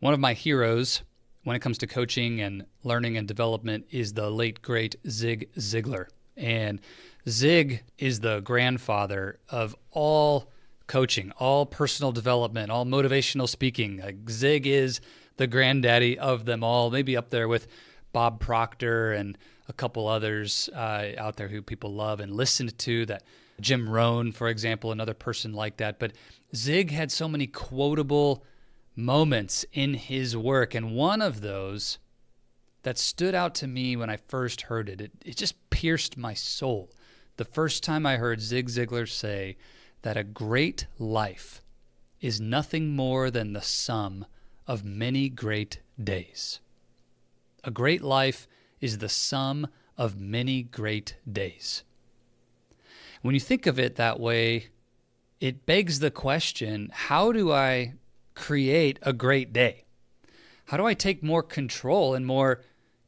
One of my heroes when it comes to coaching and learning and development is the late, great Zig Ziglar. And Zig is the grandfather of all coaching, all personal development, all motivational speaking. Like Zig is the granddaddy of them all, maybe up there with Bob Proctor and a couple others out there who people love and listen to. That Jim Rohn, for example, another person like that. But Zig had so many quotable moments in his work, and one of those that stood out to me when I first heard it, it just pierced my soul. The first time I heard Zig Ziglar say that a great life is nothing more than the sum of many great days. A great life is the sum of many great days. When you think of it that way, it begs the question, how do I create a great day? How do I take more control and more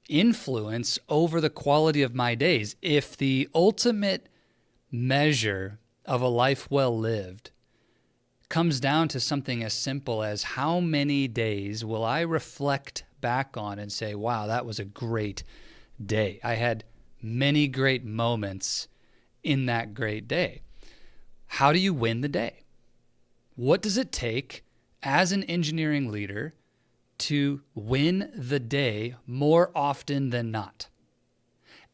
influence over the quality of my days? If the ultimate measure of a life well lived comes down to something as simple as how many days will I reflect back on and say, wow, that was a great day. I had many great moments in that great day. How do you win the day? What does it take as an engineering leader to win the day more often than not?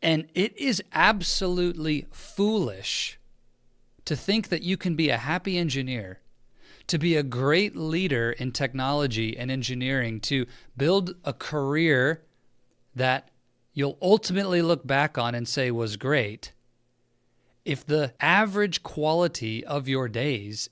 And it is absolutely foolish to think that you can be a happy engineer, to be a great leader in technology and engineering, to build a career that you'll ultimately look back on and say was great, if the average quality of your days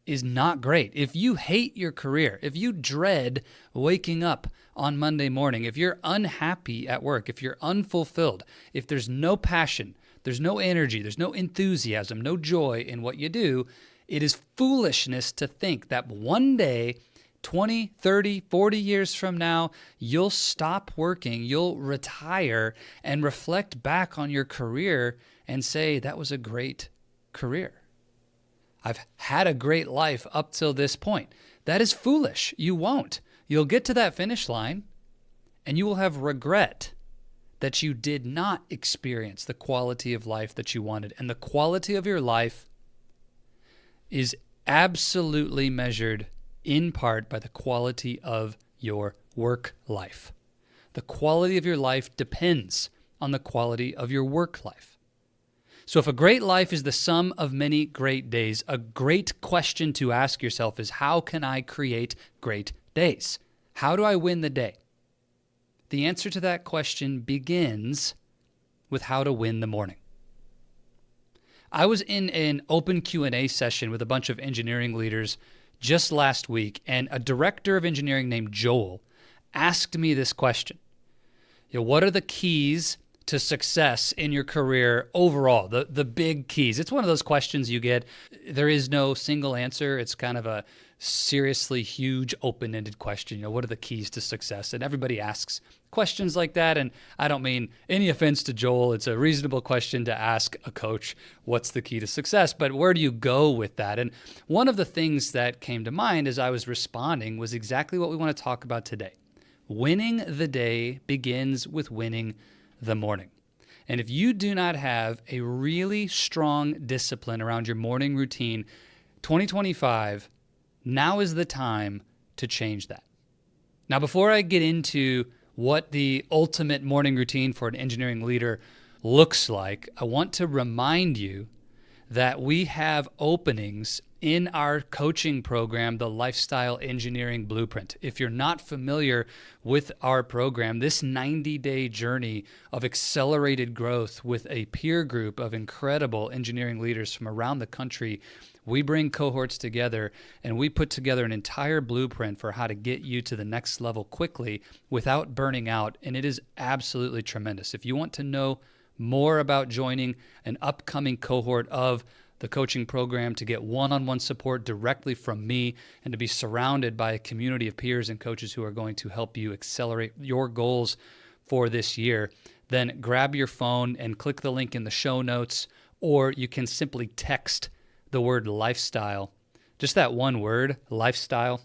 is not great. If you hate your career, if you dread waking up on Monday morning, if you're unhappy at work, if you're unfulfilled, if there's no passion, there's no energy, there's no enthusiasm, no joy in what you do, it is foolishness to think that one day, 20, 30, 40 years from now, you'll stop working, you'll retire and reflect back on your career and say, that was a great career. I've had a great life up till this point. That is foolish. You won't. You'll get to that finish line and you will have regret that you did not experience the quality of life that you wanted. And the quality of your life is absolutely measured in part by the quality of your work life. The quality of your life depends on the quality of your work life. So if a great life is the sum of many great days, a great question to ask yourself is, how can I create great days? How do I win the day? The answer to that question begins with how to win the morning. I was in an open Q&A session with a bunch of engineering leaders just last week, and a director of engineering named Joel asked me this question. What are the keys to success in your career overall, the big keys? It's one of those questions you get. There is no single answer. It's kind of a seriously huge open-ended question. What are the keys to success? And everybody asks questions like that. And I don't mean any offense to Joel. It's a reasonable question to ask a coach, what's the key to success? But where do you go with that? And one of the things that came to mind as I was responding was exactly what we want to talk about today. Winning the day begins with winning the morning. And if you do not have a really strong discipline around your morning routine, 2025, now is the time to change that. Now, before I get into what the ultimate morning routine for an engineering leader looks like, I want to remind you that we have openings in our coaching program, the Lifestyle Engineering Blueprint. If you're not familiar with our program, this 90-day journey of accelerated growth with a peer group of incredible engineering leaders from around the country, we bring cohorts together and we put together an entire blueprint for how to get you to the next level quickly without burning out, and it is absolutely tremendous. If you want to know more about joining an upcoming cohort of the coaching program, to get one-on-one support directly from me, and to be surrounded by a community of peers and coaches who are going to help you accelerate your goals for this year, then grab your phone and click the link in the show notes, or you can simply text the word lifestyle, just that one word, lifestyle,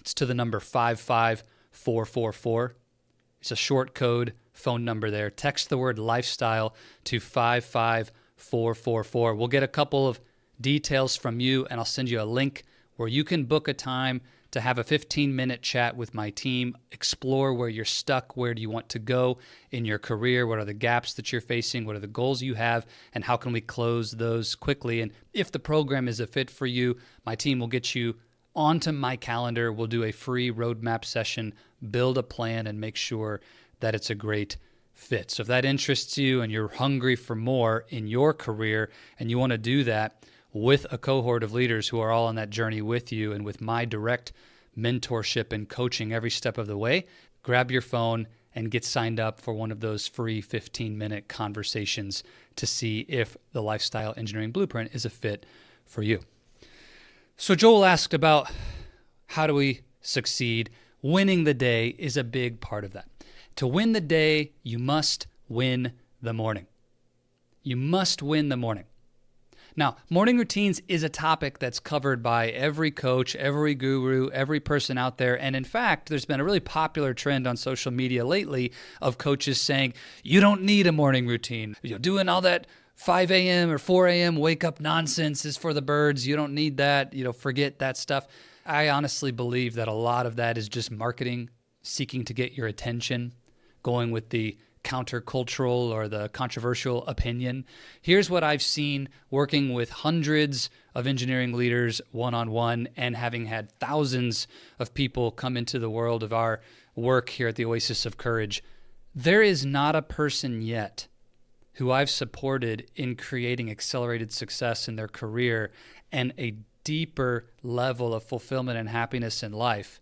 It's to the number 55444. It's a short code phone number there. Text the word lifestyle to 55444. We'll get a couple of details from you, and I'll send you a link where you can book a time to have a 15-minute chat with my team, explore where you're stuck, where do you want to go in your career, what are the gaps that you're facing, what are the goals you have, and how can we close those quickly. And if the program is a fit for you, my team will get you onto my calendar. We'll do a free roadmap session, build a plan, and make sure that it's a great fit. So if that interests you and you're hungry for more in your career and you want to do that with a cohort of leaders who are all on that journey with you and with my direct mentorship and coaching every step of the way, grab your phone and get signed up for one of those free 15-minute conversations to see if the Lifestyle Engineering Blueprint is a fit for you. So Joel asked about how do we succeed? Winning the day is a big part of that. To win the day, you must win the morning. You must win the morning. Now, morning routines is a topic that's covered by every coach, every guru, every person out there. And in fact, there's been a really popular trend on social media lately of coaches saying, you don't need a morning routine. Doing all that 5 a.m. or 4 a.m. wake up nonsense is for the birds. You don't need that. Forget that stuff. I honestly believe that a lot of that is just marketing, seeking to get your attention, going with the countercultural or the controversial opinion. Here's what I've seen working with hundreds of engineering leaders one-on-one and having had thousands of people come into the world of our work here at the Oasis of Courage. There is not a person yet who I've supported in creating accelerated success in their career and a deeper level of fulfillment and happiness in life,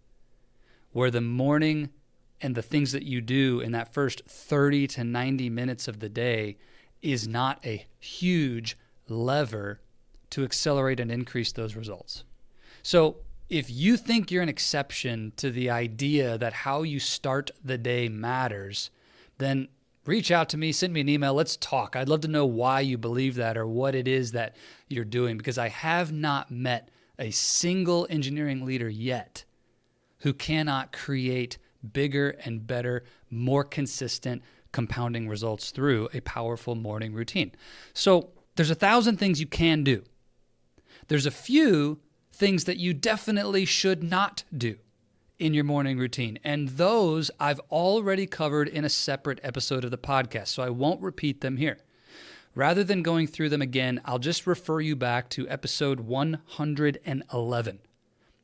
where the morning and the things that you do in that first 30 to 90 minutes of the day is not a huge lever to accelerate and increase those results. So if you think you're an exception to the idea that how you start the day matters, then reach out to me, send me an email, let's talk. I'd love to know why you believe that or what it is that you're doing, because I have not met a single engineering leader yet who cannot create bigger and better, more consistent compounding results through a powerful morning routine. So there's 1,000 things you can do. There's a few things that you definitely should not do in your morning routine. And those I've already covered in a separate episode of the podcast, so I won't repeat them here. Rather than going through them again, I'll just refer you back to episode 111,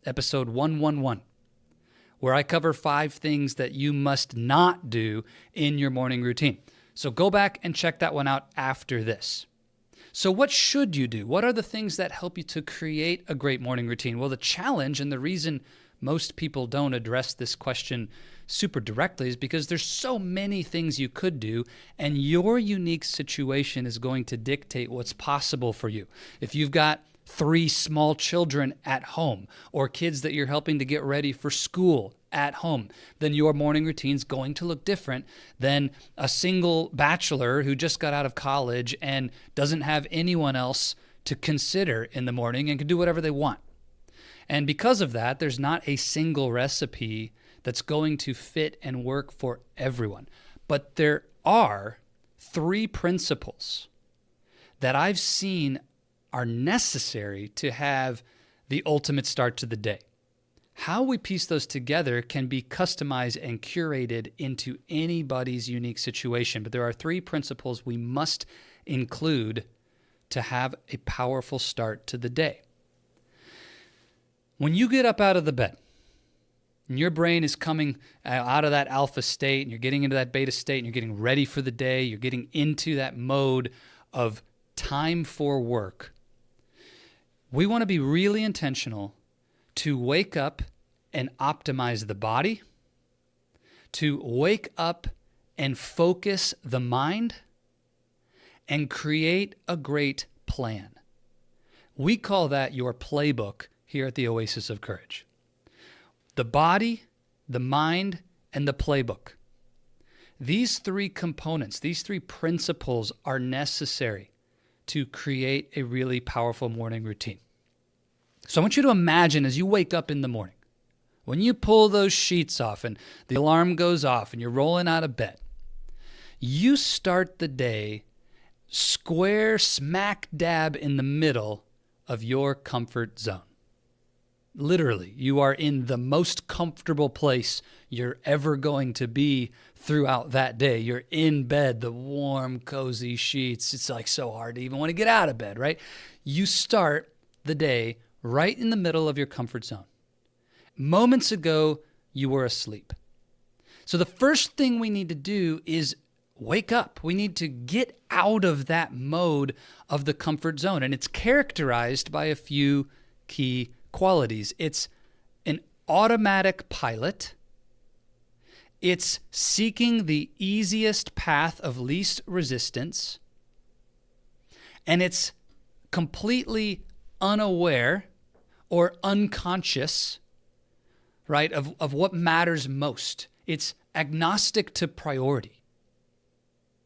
episode 111, where I cover 5 things that you must not do in your morning routine. So go back and check that one out after this. So what should you do? What are the things that help you to create a great morning routine? Well, the challenge and the reason most people don't address this question super directly is because there's so many things you could do, and your unique situation is going to dictate what's possible for you. If you've got 3 small children at home or kids that you're helping to get ready for school at home, then your morning routine's going to look different than a single bachelor who just got out of college and doesn't have anyone else to consider in the morning and can do whatever they want. And because of that, there's not a single recipe that's going to fit and work for everyone. But there are 3 principles that I've seen are necessary to have the ultimate start to the day. How we piece those together can be customized and curated into anybody's unique situation. But there are 3 principles we must include to have a powerful start to the day. When you get up out of the bed and your brain is coming out of that alpha state and you're getting into that beta state and you're getting ready for the day, you're getting into that mode of time for work, we want to be really intentional to wake up and optimize the body, to wake up and focus the mind, and create a great plan. We call that your playbook here at the Oasis of Courage. The body, the mind, and the playbook. These 3 components, these 3 principles are necessary to create a really powerful morning routine. So I want you to imagine as you wake up in the morning, when you pull those sheets off and the alarm goes off and you're rolling out of bed, you start the day square smack dab in the middle of your comfort zone. Literally, you are in the most comfortable place you're ever going to be throughout that day. You're in bed, the warm, cozy sheets. It's like so hard to even want to get out of bed, right? You start the day right in the middle of your comfort zone. Moments ago, you were asleep. So the first thing we need to do is wake up. We need to get out of that mode of the comfort zone. And it's characterized by a few key qualities. It's an automatic pilot. It's seeking the easiest path of least resistance. And it's completely unaware or unconscious, right, of what matters most. It's agnostic to priority.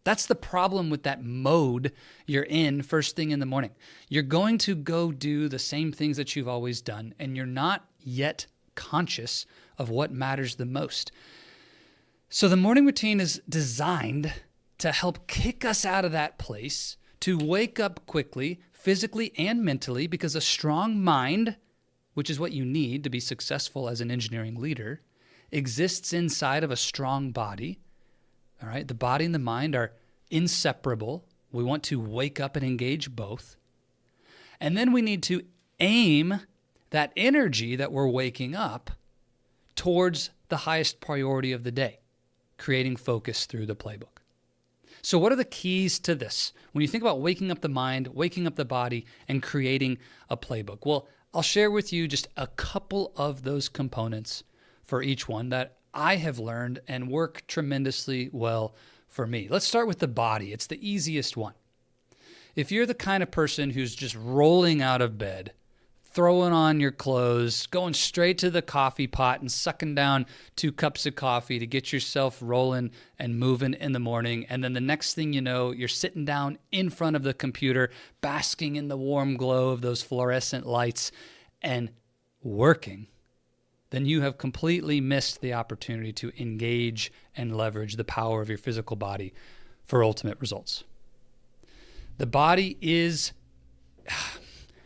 That's the problem with that mode you're in first thing in the morning. You're going to go do the same things that you've always done, and you're not yet conscious of what matters the most. So the morning routine is designed to help kick us out of that place, to wake up quickly, physically and mentally, because a strong mind, which is what you need to be successful as an engineering leader, exists inside of a strong body. All right, the body and the mind are inseparable. We want to wake up and engage both. And then we need to aim that energy that we're waking up towards the highest priority of the day, creating focus through the playbook. So what are the keys to this? When you think about waking up the mind, waking up the body, and creating a playbook? Well, I'll share with you just a couple of those components for each one that I have learned and work tremendously well for me. Let's start with the body. It's the easiest one. If you're the kind of person who's just rolling out of bed, throwing on your clothes, going straight to the coffee pot and sucking down 2 cups of coffee to get yourself rolling and moving in the morning, and then the next thing you know, you're sitting down in front of the computer, basking in the warm glow of those fluorescent lights and working, then you have completely missed the opportunity to engage and leverage the power of your physical body for ultimate results. The body is,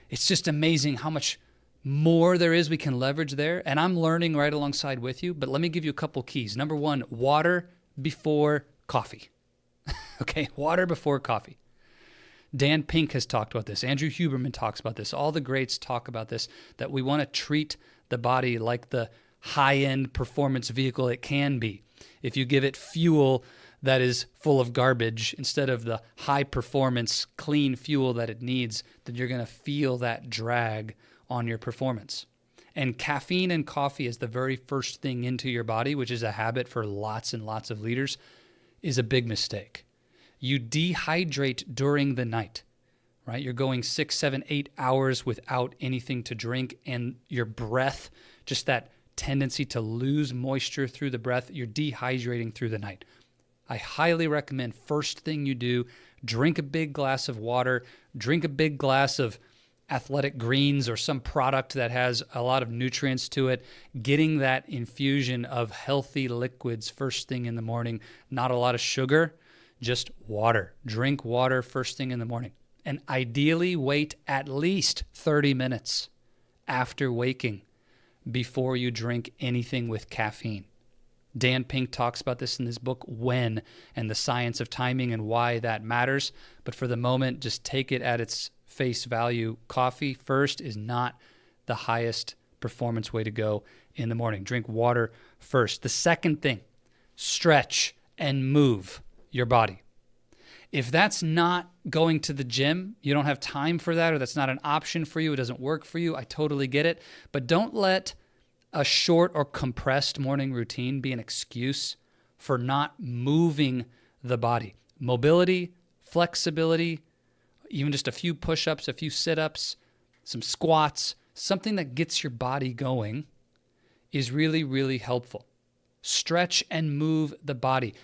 it's just amazing how much more there is we can leverage there. And I'm learning right alongside with you, but let me give you a couple keys. Number 1, water before coffee. Okay, water before coffee. Dan Pink has talked about this. Andrew Huberman talks about this. All the greats talk about this, that we want to treat the body like the high-end performance vehicle it can be. If you give it fuel that is full of garbage instead of the high-performance, clean fuel that it needs, then you're going to feel that drag on your performance. And caffeine and coffee is the very first thing into your body, which is a habit for lots and lots of leaders, is a big mistake. You dehydrate during the night, right? You're going 6, 7, 8 hours without anything to drink, and your breath, just that tendency to lose moisture through the breath, you're dehydrating through the night. I highly recommend first thing you do, drink a big glass of water, drink a big glass of athletic greens or some product that has a lot of nutrients to it, getting that infusion of healthy liquids first thing in the morning, not a lot of sugar, just water. Drink water first thing in the morning. And ideally wait at least 30 minutes after waking before you drink anything with caffeine. Dan Pink talks about this in his book, When, and the science of timing and why that matters. But for the moment, just take it at its face value. Coffee first is not the highest performance way to go in the morning. Drink water first. The second thing, stretch and move your body. If that's not going to the gym, you don't have time for that, or that's not an option for you, it doesn't work for you, I totally get it. But don't let a short or compressed morning routine be an excuse for not moving the body. Mobility, flexibility, even just a few push-ups, a few sit-ups, some squats, something that gets your body going is really, really helpful. Stretch and move the body.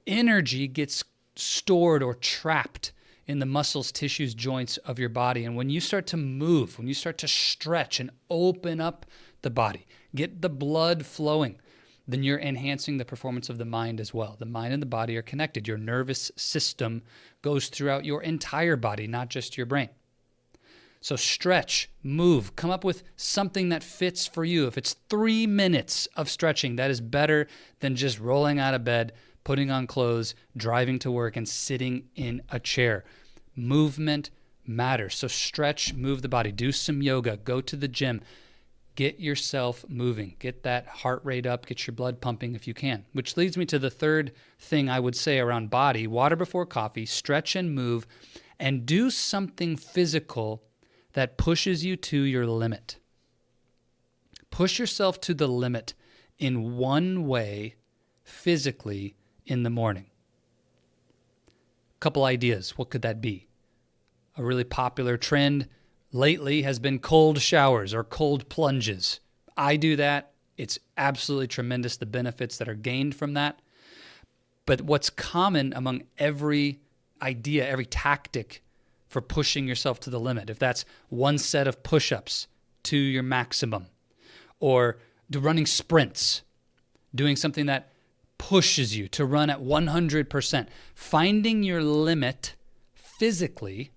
Energy gets stored or trapped in the muscles, tissues, joints of your body. And when you start to move, when you start to stretch and open up the body, get the blood flowing. Then you're enhancing the performance of the mind as well. The mind and the body are connected. Your nervous system goes throughout your entire body, not just your brain. So stretch, move, come up with something that fits for you. If it's 3 minutes of stretching, that is better than just rolling out of bed, putting on clothes, driving to work, and sitting in a chair. Movement matters. So stretch, move the body, do some yoga, go to the gym, get yourself moving, get that heart rate up, get your blood pumping if you can. Which leads me to the third thing I would say around body: water before coffee, stretch and move, and do something physical that pushes you to your limit. Push yourself to the limit in one way physically in the morning. Couple ideas. What could that be? A really popular trend lately has been cold showers or cold plunges. I do that. It's absolutely tremendous, the benefits that are gained from that. But what's common among every idea, every tactic for pushing yourself to the limit, if that's one set of push-ups to your maximum, or running sprints, doing something that pushes you to run at 100%, finding your limit physically,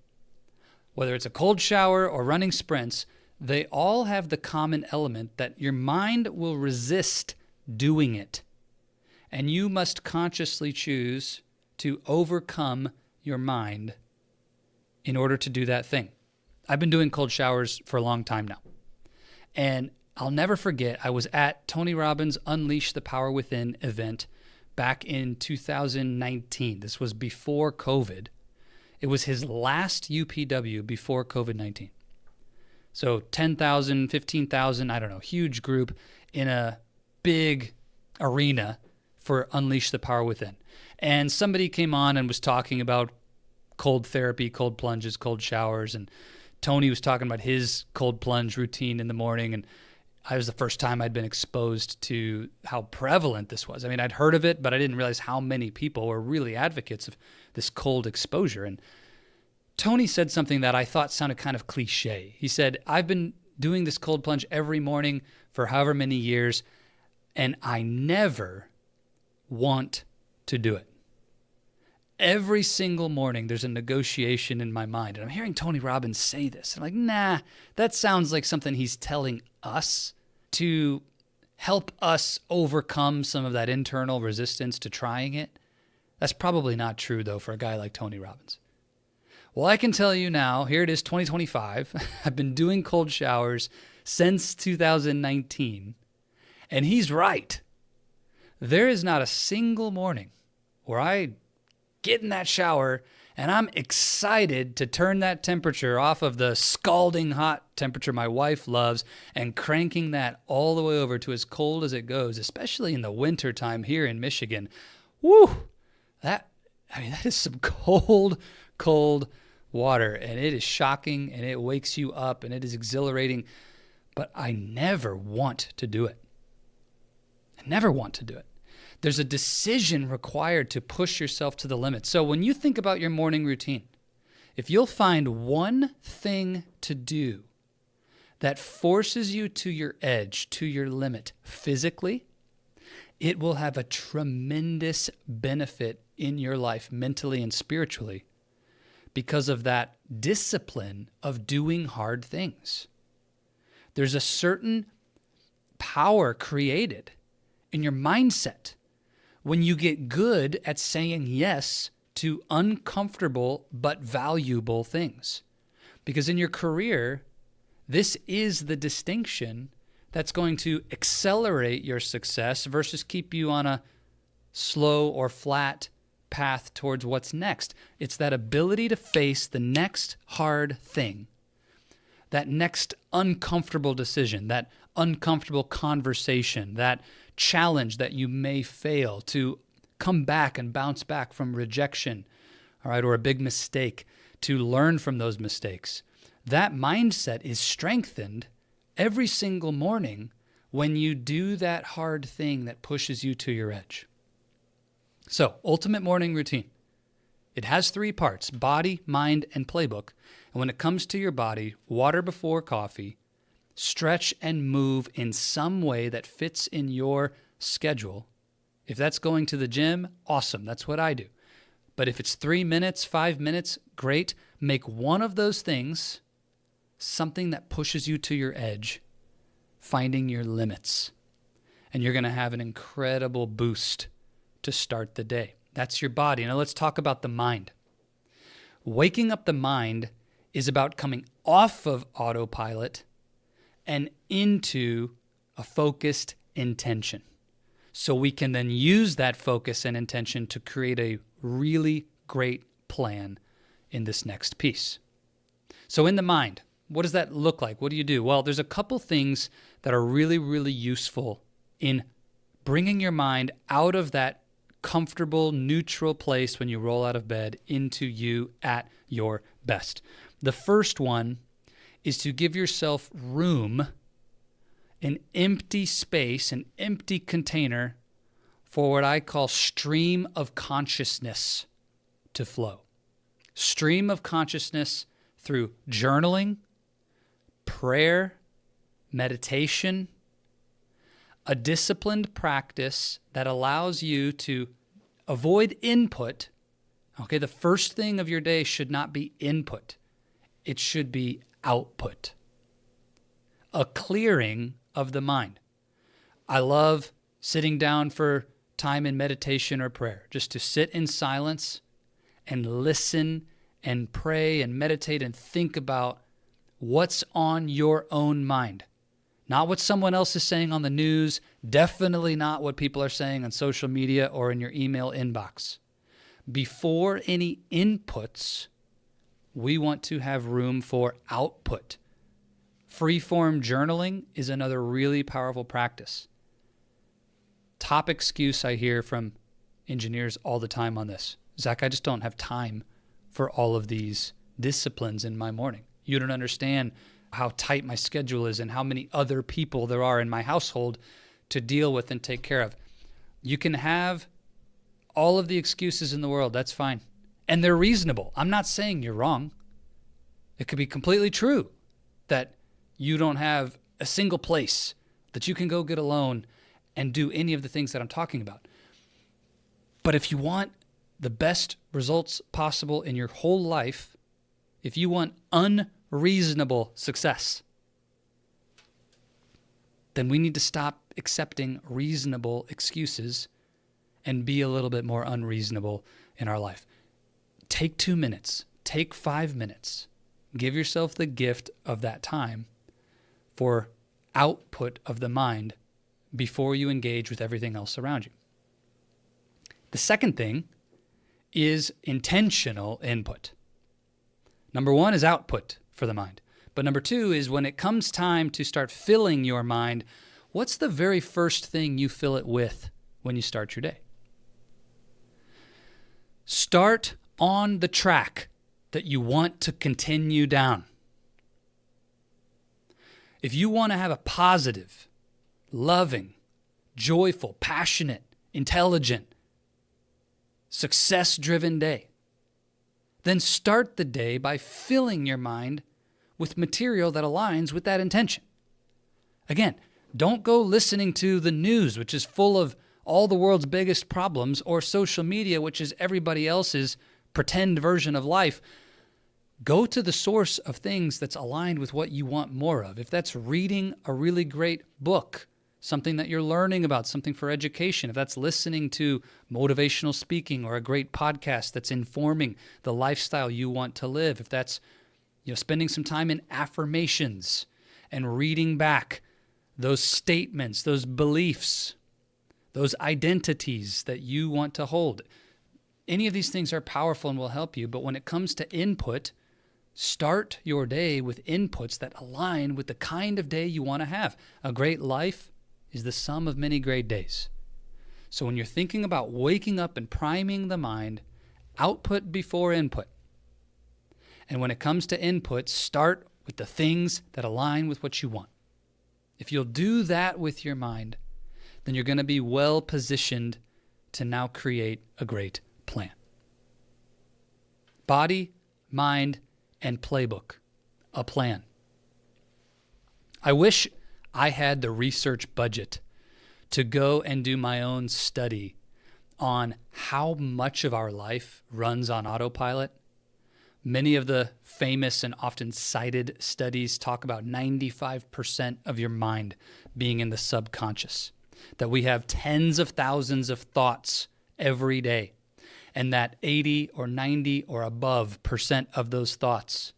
whether it's a cold shower or running sprints, they all have the common element that your mind will resist doing it. And you must consciously choose to overcome your mind in order to do that thing. I've been doing cold showers for a long time now. And I'll never forget, I was at Tony Robbins' Unleash the Power Within event back in 2019. This was before COVID. It was his last UPW before COVID-19. So 10,000, 15,000, I don't know, huge group in a big arena for Unleash the Power Within. And somebody came on and was talking about cold therapy, cold plunges, cold showers. And Tony was talking about his cold plunge routine in the morning. And I was the first time I'd been exposed to how prevalent this was. I mean, I'd heard of it, but I didn't realize how many people were really advocates of this cold exposure. And Tony said something that I thought sounded kind of cliche. He said, I've been doing this cold plunge every morning for however many years, and I never want to do it. Every single morning, there's a negotiation in my mind. And I'm hearing Tony Robbins say this. I'm like, nah, that sounds like something he's telling us to help us overcome some of that internal resistance to trying it. That's probably not true, though, for a guy like Tony Robbins. Well, I can tell you now, here it is, 2025. I've been doing cold showers since 2019. And he's right. There is not a single morning where I get in that shower and I'm excited to turn that temperature off of the scalding hot temperature my wife loves and cranking that all the way over to as cold as it goes, especially in the winter time here in Michigan. Woo! That is some cold, cold water, and it is shocking and it wakes you up and it is exhilarating, but I never want to do it. I never want to do it. There's a decision required to push yourself to the limit. So when you think about your morning routine, if you'll find one thing to do that forces you to your edge, to your limit physically, it will have a tremendous benefit in your life mentally and spiritually because of that discipline of doing hard things. There's a certain power created in your mindset when you get good at saying yes to uncomfortable but valuable things. Because in your career, this is the distinction that's going to accelerate your success versus keep you on a slow or flat path towards what's next. It's that ability to face the next hard thing, that next uncomfortable decision, that uncomfortable conversation, that challenge that you may fail, to come back and bounce back from rejection, all right, or a big mistake, to learn from those mistakes. That mindset is strengthened every single morning when you do that hard thing that pushes you to your edge. So, ultimate morning routine. It has 3 parts: body, mind, and playbook. And when it comes to your body, water before coffee, Stretch and move in some way that fits in your schedule. If that's going to the gym, awesome. That's what I do. But if it's 3 minutes, 5 minutes, great. Make one of those things something that pushes you to your edge, finding your limits. And you're going to have an incredible boost to start the day. That's your body. Now let's talk about the mind. Waking up the mind is about coming off of autopilot and into a focused intention. So we can then use that focus and intention to create a really great plan in this next piece. So in the mind, what does that look like? What do you do? Well, there's a couple things that are really, really useful in bringing your mind out of that comfortable, neutral place when you roll out of bed into you at your best. The first one is to give yourself room, an empty space, an empty container for what I call stream of consciousness to flow. Stream of consciousness through journaling, prayer, meditation, a disciplined practice that allows you to avoid input. Okay, the first thing of your day should not be input. It should be output. A clearing of the mind. I love sitting down for time in meditation or prayer, just to sit in silence and listen and pray and meditate and think about what's on your own mind. Not what someone else is saying on the news, definitely not what people are saying on social media or in your email inbox. Before any inputs, we want to have room for output. Free-form journaling is another really powerful practice. Top excuse I hear from engineers all the time on this. Zach, I just don't have time for all of these disciplines in my morning. You don't understand how tight my schedule is and how many other people there are in my household to deal with and take care of. You can have all of the excuses in the world. That's fine. And they're reasonable. I'm not saying you're wrong. It could be completely true that you don't have a single place that you can go get alone and do any of the things that I'm talking about. But if you want the best results possible in your whole life, if you want unreasonable success, then we need to stop accepting reasonable excuses and be a little bit more unreasonable in our life. Take 2 minutes, take 5 minutes, give yourself the gift of that time for output of the mind before you engage with everything else around you. The second thing is intentional input. Number one is output for the mind. But number two is when it comes time to start filling your mind, what's the very first thing you fill it with when you start your day? Start on the track that you want to continue down. If you want to have a positive, loving, joyful, passionate, intelligent, success-driven day, then start the day by filling your mind with material that aligns with that intention. Again, don't go listening to the news, which is full of all the world's biggest problems, or social media, which is everybody else's pretend version of life. Go to the source of things that's aligned with what you want more of. If that's reading a really great book, something that you're learning about, something for education, if that's listening to motivational speaking or a great podcast that's informing the lifestyle you want to live, if that's spending some time in affirmations and reading back those statements, those beliefs, those identities that you want to hold. Any of these things are powerful and will help you, but when it comes to input, start your day with inputs that align with the kind of day you want to have. A great life is the sum of many great days. So when you're thinking about waking up and priming the mind, output before input. And when it comes to input, start with the things that align with what you want. If you'll do that with your mind, then you're going to be well positioned to now create a great plan. Body, mind, and playbook, a plan. I wish I had the research budget to go and do my own study on how much of our life runs on autopilot. Many of the famous and often cited studies talk about 95% of your mind being in the subconscious, that we have tens of thousands of thoughts every day, and that 80 or 90 or above percent of those thoughts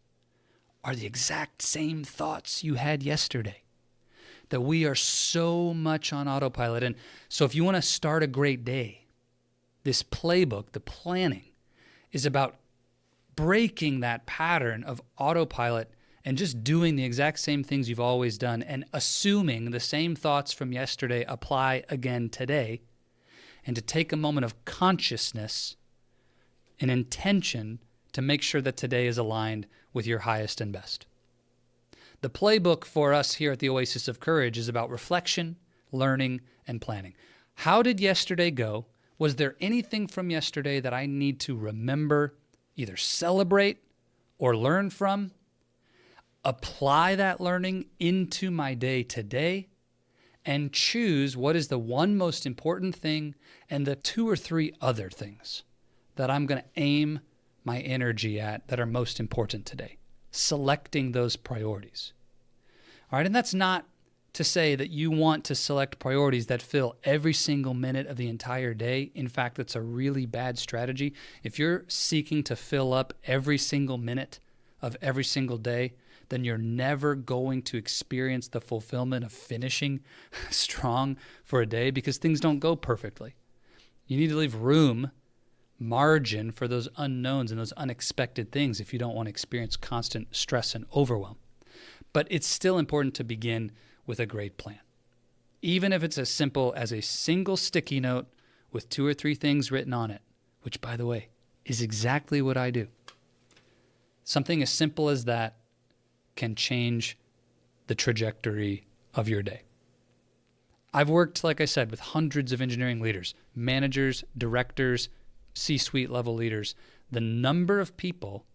are the exact same thoughts you had yesterday. That we are so much on autopilot. And so if you want to start a great day, this playbook, the planning, is about breaking that pattern of autopilot and just doing the exact same things you've always done and assuming the same thoughts from yesterday apply again today, and to take a moment of consciousness and intention to make sure that today is aligned with your highest and best. The playbook for us here at the Oasis of Courage is about reflection, learning, and planning. How did yesterday go? Was there anything from yesterday that I need to remember, either celebrate or learn from? Apply that learning into my day today, and choose what is the one most important thing and the 2 or 3 other things that I'm going to aim my energy at that are most important today. Selecting those priorities. All right, and that's not to say that you want to select priorities that fill every single minute of the entire day. In fact, that's a really bad strategy. If you're seeking to fill up every single minute of every single day, then you're never going to experience the fulfillment of finishing strong for a day, because things don't go perfectly. You need to leave room, margin for those unknowns and those unexpected things if you don't want to experience constant stress and overwhelm. But it's still important to begin with a great plan. Even if it's as simple as a single sticky note with 2 or 3 things written on it, which, by the way, is exactly what I do. Something as simple as that can change the trajectory of your day. I've worked, like I said, with hundreds of engineering leaders, managers, directors, C-suite level leaders. The number of people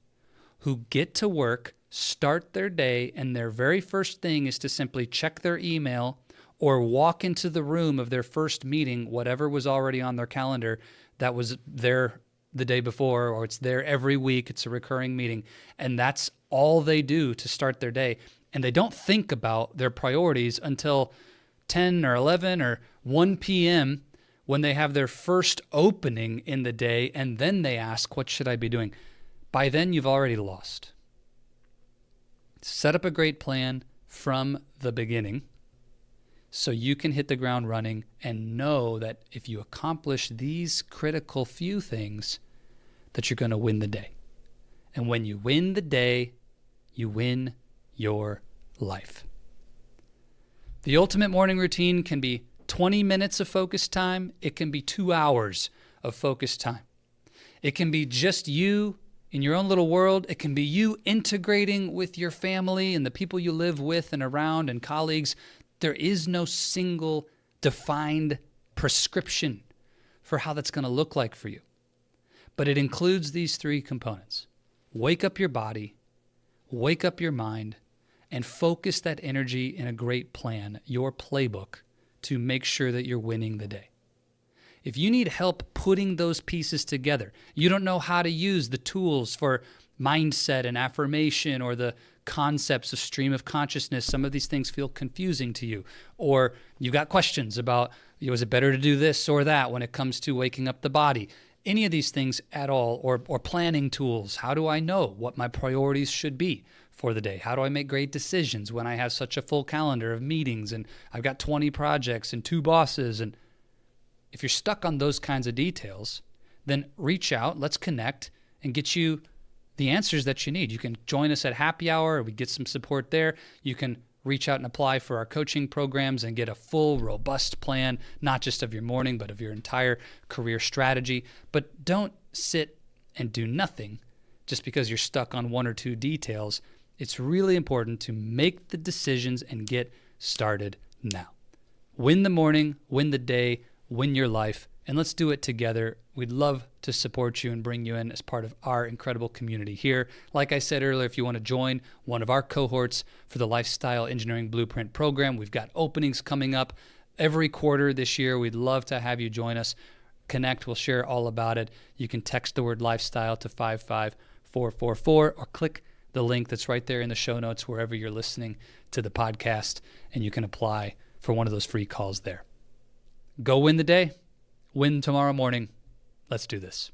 who get to work, start their day, and their very first thing is to simply check their email or walk into the room of their first meeting, whatever was already on their calendar that was there the day before, or it's there every week, it's a recurring meeting, and that's all they do to start their day. And they don't think about their priorities until 10 or 11 or 1 p.m. when they have their first opening in the day, and then they ask, what should I be doing? By then, you've already lost. Set up a great plan from the beginning so you can hit the ground running and know that if you accomplish these critical few things, that you're going to win the day. And when you win the day, you win your life. The ultimate morning routine can be 20 minutes of focused time. It can be 2 hours of focused time. It can be just you in your own little world. It can be you integrating with your family and the people you live with and around and colleagues. There is no single defined prescription for how that's going to look like for you. But it includes these 3 components. Wake up your body, wake up your mind, and focus that energy in a great plan, your playbook, to make sure that you're winning the day. If you need help putting those pieces together, you don't know how to use the tools for mindset and affirmation or the concepts of stream of consciousness, some of these things feel confusing to you, or you got questions about, is it better to do this or that when it comes to waking up the body? Any of these things at all, or planning tools. How do I know what my priorities should be for the day? How do I make great decisions when I have such a full calendar of meetings and I've got 20 projects and 2 bosses? And if you're stuck on those kinds of details, then reach out, let's connect and get you the answers that you need. You can join us at happy hour. We get some support there. You can reach out and apply for our coaching programs and get a full, robust plan, not just of your morning, but of your entire career strategy. But don't sit and do nothing just because you're stuck on 1 or 2 details. It's really important to make the decisions and get started now. Win the morning, win the day, win your life, and let's do it together. We'd love to support you and bring you in as part of our incredible community here. Like I said earlier, if you want to join one of our cohorts for the Lifestyle Engineering Blueprint program, we've got openings coming up every quarter this year. We'd love to have you join us. Connect. We'll share all about it. You can text the word lifestyle to 55444 or click the link that's right there in the show notes wherever you're listening to the podcast, and you can apply for one of those free calls there. Go win the day. Win tomorrow morning. Let's do this.